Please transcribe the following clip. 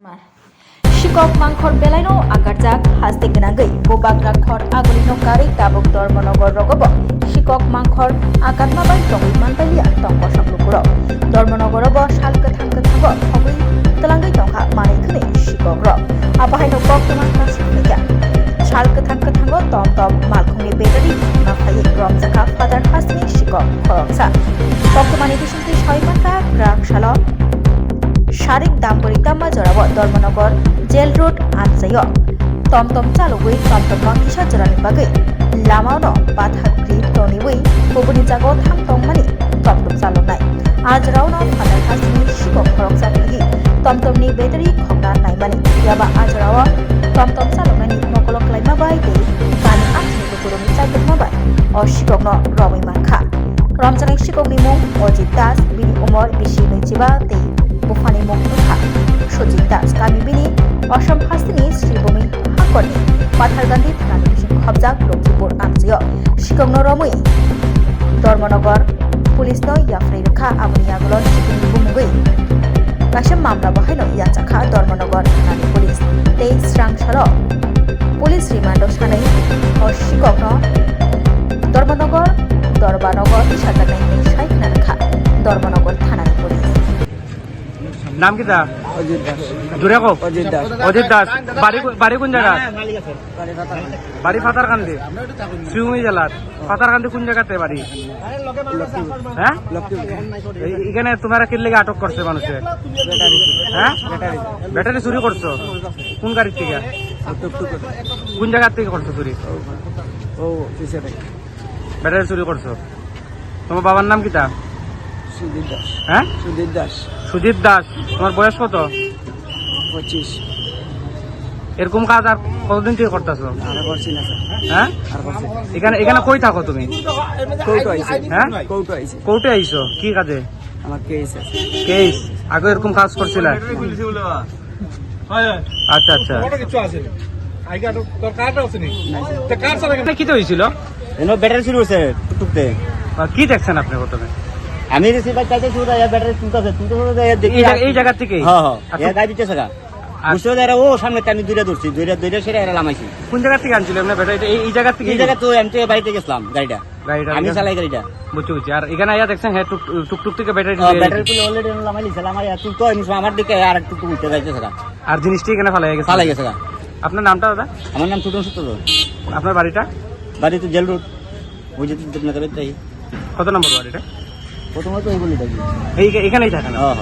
Shikok mangkhor belaino agarjak haste gnangei bobak rakhor agolino kari tabuk Dormonogor rogobo Shikok mangkhor agatma bai tongui mantalia tongko saklukuro Dormonogor bo salke thangke thago thogui telangai tongha manai khune Shikok ro apahaino kok teman kasmega salke thangke thango tom malkhungni betari maphai romjaka father hasni Shikok khoroksa boktomani bisinti 6 mata grak salo Sharik Dampori Tamba Jorabo Dormonogor Jail Road Ansayo Tom Chalugui Tom Kisha Jorani Bagai Lamano Bathagri Tony Wei Bobuni Jago Thang Mani Tom Chalunai Ajrauno Father Hasni Shikok Khoroksa Pagi Tom ni Battery Khogna Naimani Yaba Ajrawa Tom Chalunani Mokolok Laima Bai Dei Kani Asni Kurumi Chaiket Mabai O Shikokno Romi Mankha Romjanai Shikokni Mung Ojit Das Bini Umor Bishi Mechiba Dei Bufani Mokha Sojit Das Kami Bini Osam Hastini Sribumi Hakoni Pathargandi Thanani Bishin Khobjak Lokipur Amsiyo Shikokno Romui Dormonogor Police no Yafrei Rekha Abuni Agolon Shikini Bumugui Kasam Mamla Bahaino Yachakha Dormonogor Thanani Police Tei Srang Shalo Police Rimando Shanai O Shikokno Dormonogor Dorbanogor Shatanai Shai Nanakha Dormonogor Thanani Police নাম কি দা অজিত দাস জুড়ে কো অজিত দাস অজিত দাস বাড়ি কোন জায়গা বাড়ি ফাতারকান্দি শিউমি জেলার ফাতারকান্দি কোন জায়গাতে বাড়ি হ্যাঁ এখানে তোমারা কি লেগে আটক করছে মানুষে হ্যাঁ ব্যাটারি চুরি করছো কোন গাড়ি থেকে কোন জায়গা থেকে করছো চুরি ও কিসে রে ব্যাটারি চুরি করছো তোমার বাবার নাম কি তা সুজিত দাস হ্যাঁ সুজিত দাস সুজিত দাস তোমার বয়স কত 25 এরকম কাজ আর কতদিন থেকে করতেছো আর করছি না স্যার হ্যাঁ আর করছি এখানে কই থাকো তুমি কৌটো আইছে হ্যাঁ কৌটো আইছে কোর্টে আইছো কি কাজে আমার কেস আছে কেস আগে এরকম কাজ করছিলে আচ্ছা আচ্ছা কি তো হয়েছিল ব্যাটারি শুরু হয়েছে টুকটুকতে কি দেখছেন আপনি প্রথমে আমি রিসিভার চাইতে শুরু হয় ব্যাটারি তুলতেছে এই জায়গা থেকে হ্যাঁ গাড়ি দিতেছে গা বুঝতে পারে ও সামনে আমি দুইটা ধরছি দুইটা সেটা এরা লামাইছি কোন জায়গা থেকে আনছিল আপনার ব্যাটারি এই জায়গা থেকে এই জায়গা তো আমি তো বাড়িতে গেছিলাম গাড়িটা আমি চালাই গাড়িটা বুঝছি আর এখানে আয়া দেখছেন হ্যাঁ টুকটুক থেকে ব্যাটারি ব্যাটারি তুলে অলরেডি লামাইছি লামাই তুই তো আমি আমার দিকে আর একটু উঠতে যাইতেছে গা আর জিনিসটি এখানে ফালাই গেছে গা আপনার নামটা দাদা আমার নাম ছোটন সূত্র আপনার বাড়িটা বাড়ি তো জেল রোড বুঝতে দেবনাথের তাই কত নম্বর বাড়িটা প্রথমত এইগুলি দেখি এইখানেই থাকেন হ্যাঁ